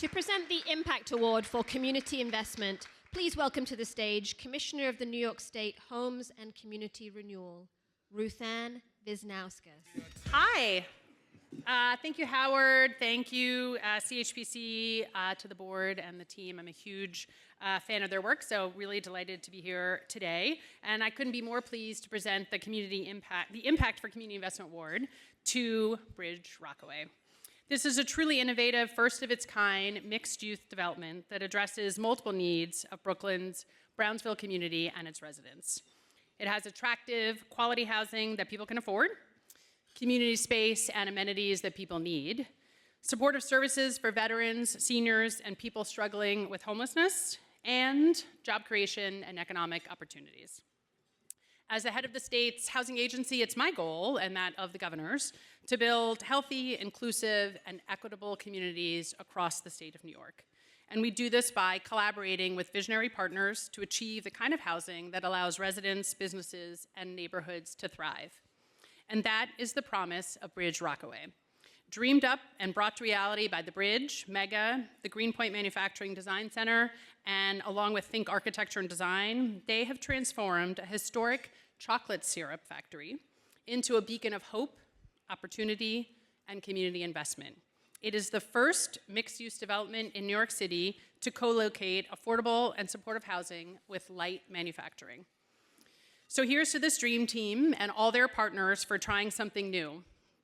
To present the Impact Award for Community Investment, please welcome to the stage Commissioner of the New York State Homes and Community Renewal, RuthAnne Visnauskas. Hi. Thank you, Howard. Thank you, CHPC, to the board and the team. I'm a huge fan of their work, so really delighted to be here today. And I couldn't be more pleased to present the Impact for Community Investment Award to Bridge Rockaway. This is a truly innovative, first-of-its-kind, mixed-use development that addresses multiple needs of Brooklyn's Brownsville community and its residents. It has attractive, quality housing that people can afford, community space and amenities that people need, supportive services for veterans, seniors, and people struggling with homelessness, and job creation and economic opportunities. As the head of the state's housing agency, it's my goal, and that of the governor's, to build healthy, inclusive, and equitable communities across the state of New York. And we do this by collaborating with visionary partners to achieve the kind of housing that allows residents, businesses, and neighborhoods to thrive. And that is the promise of Bridge Rockaway. Dreamed up and brought to reality by the Bridge, Mega, the Greenpoint Manufacturing Design Center, and along with Think Architecture and Design, they have transformed a historic chocolate syrup factory into a beacon of hope, opportunity, and community investment. It is the first mixed-use development in New York City to co-locate affordable and supportive housing with light manufacturing. So here's to this dream team and all their partners for trying something new,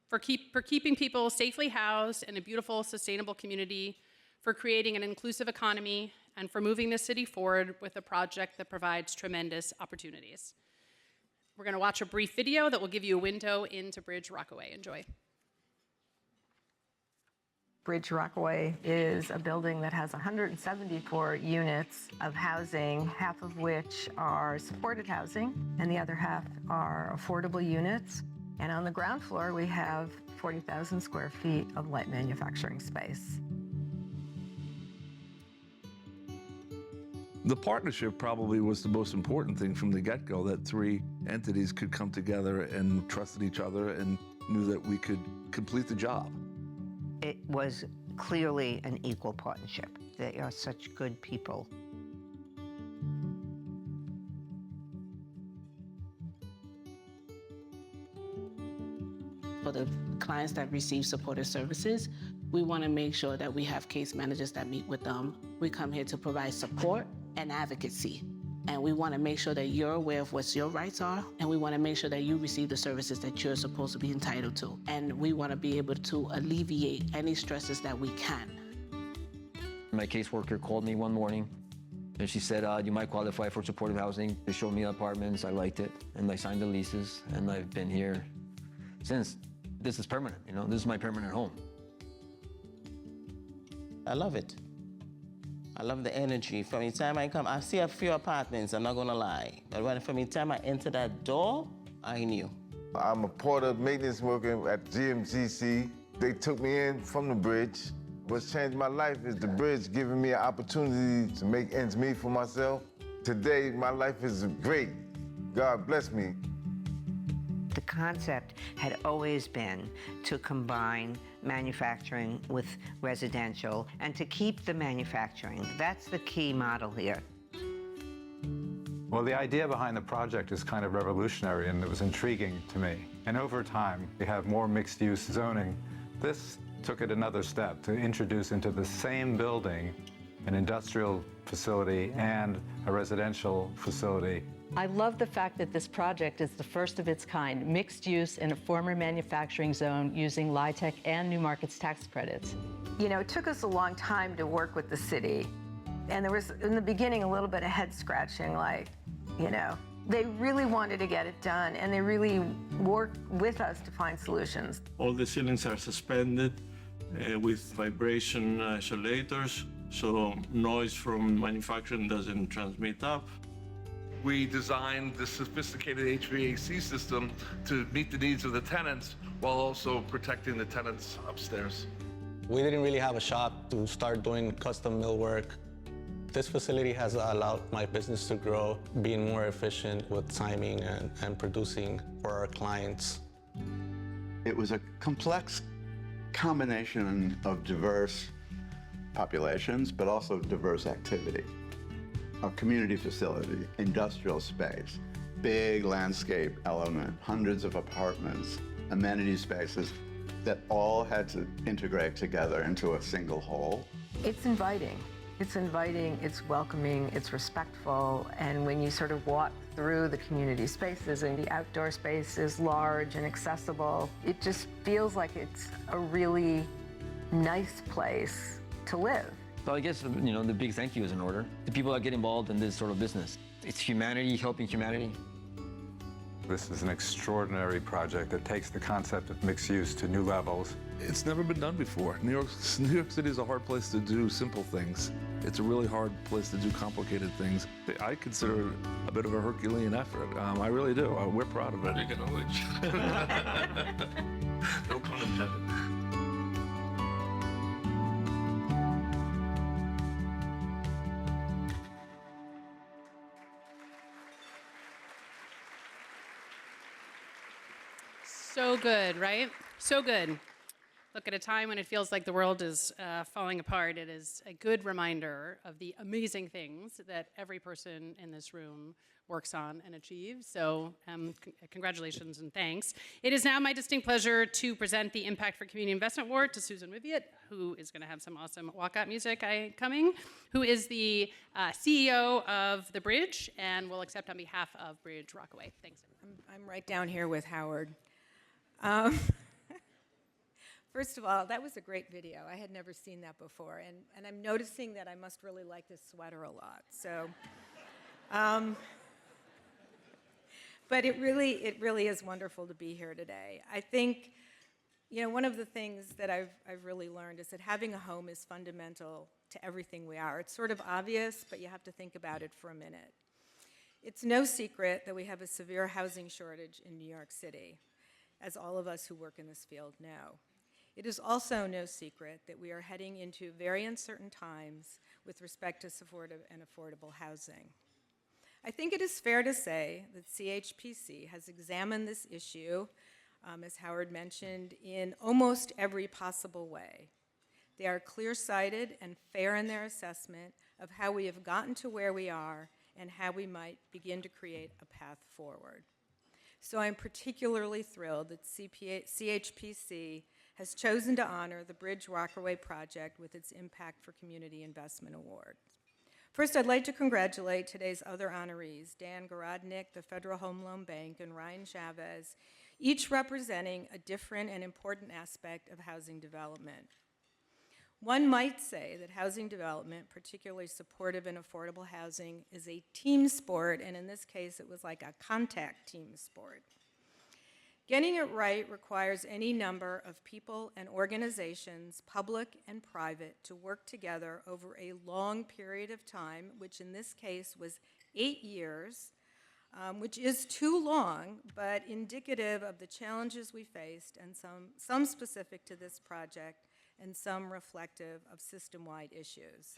for keeping people safely housed in a beautiful, sustainable community, for creating an inclusive economy, and for moving the city forward with a project that provides tremendous opportunities. We're going to watch a brief video that will give you a window into Bridge Rockaway. Enjoy. Bridge Rockaway is a building that has 174 units of housing, half of which are supported housing, and the other half are affordable units. And on the ground floor, we have 40,000 square feet of light manufacturing space. The partnership probably was the most important thing from the get-go, that three entities could come together and trusted each other and knew that we could complete the job. It was clearly an equal partnership. They are such good people. For the clients that receive supportive services, we want to make sure that we have case managers that meet with them. We come here to provide support and advocacy. And we want to make sure that you're aware of what your rights are, and we want to make sure that you receive the services that you're supposed to be entitled to. And we want to be able to alleviate any stresses that we can. My caseworker called me one morning, and she said, you might qualify for supportive housing. They showed me the apartments, I liked it, and I signed the leases, and I've been here since. This is permanent, you know, this is my permanent home. I love it. I love the energy. From the time I come, I see a few apartments, I'm not gonna lie. But from the time I enter that door, I knew. I'm a part of maintenance worker at GMGC. They took me in from the Bridge. What's changed my life is the Bridge giving me an opportunity to make ends meet for myself. Today, my life is great. God bless me. The concept had always been to combine manufacturing with residential and to keep the manufacturing. That's the key model here. Well, the idea behind the project is kind of revolutionary, and it was intriguing to me. And over time, we have more mixed-use zoning. This took it another step to introduce into the same building an industrial facility and a residential facility. I love the fact that this project is the first of its kind, mixed use in a former manufacturing zone using LIHTC and New Markets tax credits. You know, it took us a long time to work with the city. And there was, in the beginning, a little bit of head scratching, like, you know, they really wanted to get it done, and they really worked with us to find solutions. All the ceilings are suspended with vibration isolators, so noise from manufacturing doesn't transmit up. We designed this sophisticated HVAC system to meet the needs of the tenants while also protecting the tenants upstairs. We didn't really have a shop to start doing custom millwork. This facility has allowed my business to grow, being more efficient with timing and producing for our clients. It was a complex combination of diverse populations, but also diverse activity. A community facility, industrial space, big landscape element, hundreds of apartments, amenity spaces that all had to integrate together into a single whole. It's inviting. It's inviting, it's welcoming, it's respectful, and when you sort of walk through the community spaces and the outdoor space is large and accessible, it just feels like it's a really nice place to live. So I guess, the big thank you is in order. The people that get involved in this sort of business. It's humanity helping humanity. This is an extraordinary project that takes the concept of mixed use to new levels. It's never been done before. New York City is a hard place to do simple things. It's a really hard place to do complicated things. I consider it a bit of a Herculean effort. I really do. We're proud of it. Speaking of which, no pun intended. So good, right? So good. Look, at a time when it feels like the world is falling apart, it is a good reminder of the amazing things that every person in this room works on and achieves. So congratulations and thanks. It is now my distinct pleasure to present the Impact for Community Investment Award to Susan Wiviott, who is going to have some awesome walkout music coming, who is the CEO of The Bridge and will accept on behalf of Bridge Rockaway. Thanks. I'm right down here with Howard. First of all, that was a great video. I had never seen that before, and I'm noticing that I must really like this sweater a lot. So, but it really is wonderful to be here today. I think, one of the things that I've really learned is that having a home is fundamental to everything we are. It's sort of obvious, but you have to think about it for a minute. It's no secret that we have a severe housing shortage in New York City, as all of us who work in this field know. It is also no secret that we are heading into very uncertain times with respect to supportive and affordable housing. I think it is fair to say that CHPC has examined this issue, as Howard mentioned, in almost every possible way. They are clear-sighted and fair in their assessment of how we have gotten to where we are and how we might begin to create a path forward. So I'm particularly thrilled that CHPC has chosen to honor the Bridge Rockaway project with its Impact for Community Investment Award. First, I'd like to congratulate today's other honorees, Dan Garodnick, the Federal Home Loan Bank, and Ryan Chavez, each representing a different and important aspect of housing development. One might say that housing development, particularly supportive and affordable housing, is a team sport, and in this case, it was like a contact team sport. Getting it right requires any number of people and organizations, public and private, to work together over a long period of time, which in this case was 8 years, which is too long, but indicative of the challenges we faced, and some specific to this project, and some reflective of system-wide issues.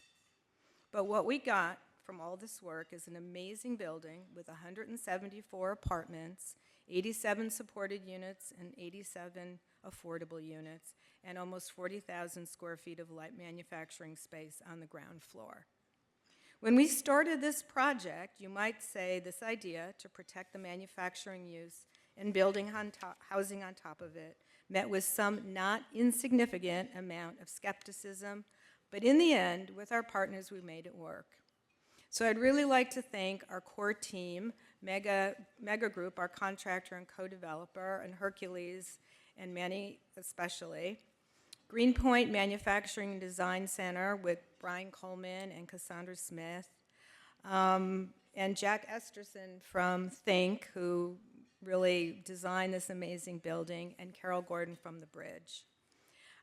But what we got from all this work is an amazing building with 174 apartments, 87 supported units, and 87 affordable units, and almost 40,000 square feet of light manufacturing space on the ground floor. When we started this project, you might say this idea to protect the manufacturing use and building housing on top of it met with some not insignificant amount of skepticism, but in the end, with our partners, we made it work. So I'd really like to thank our core team, Mega Group, our contractor and co-developer, and Hercules, and Manny especially, Greenpoint Manufacturing and Design Center with Brian Coleman and Cassandra Smith, and Jack Esterson from Think, who really designed this amazing building, and Carol Gordon from The Bridge.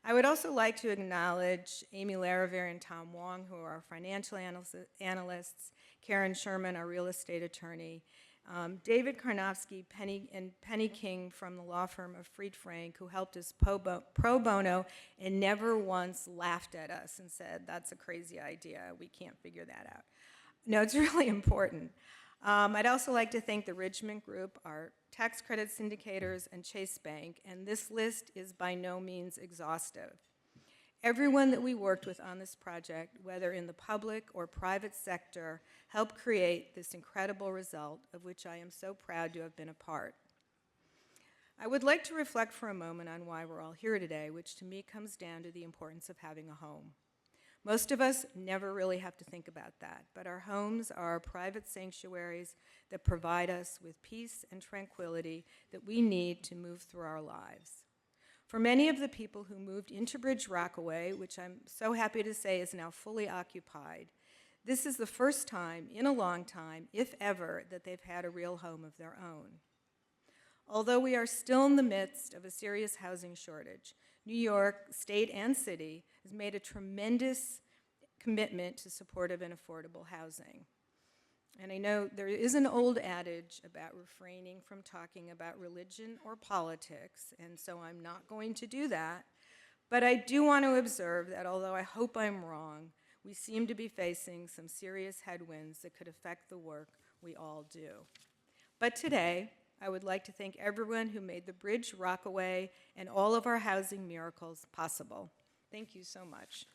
I would also like to acknowledge Amy Lariviere and Tom Wong, who are our financial analysts, Karen Sherman, our real estate attorney, David Karnofsky and Penny King from the law firm of Fried Frank, who helped us pro bono and never once laughed at us and said, that's a crazy idea, we can't figure that out. No, it's really important. I'd also like to thank the Richmond Group, our tax credit syndicators, and Chase Bank, and this list is by no means exhaustive. Everyone that we worked with on this project, whether in the public or private sector, helped create this incredible result of which I am so proud to have been a part. I would like to reflect for a moment on why we're all here today, which to me comes down to the importance of having a home. Most of us never really have to think about that, but our homes are private sanctuaries that provide us with peace and tranquility that we need to move through our lives. For many of the people who moved into Bridge Rockaway, which I'm so happy to say is now fully occupied, this is the first time in a long time, if ever, that they've had a real home of their own. Although we are still in the midst of a serious housing shortage, New York State and City has made a tremendous commitment to supportive and affordable housing. And I know there is an old adage about refraining from talking about religion or politics, and so I'm not going to do that. But I do want to observe that although I hope I'm wrong, we seem to be facing some serious headwinds that could affect the work we all do. But today, I would like to thank everyone who made the Bridge Rockaway and all of our housing miracles possible. Thank you so much.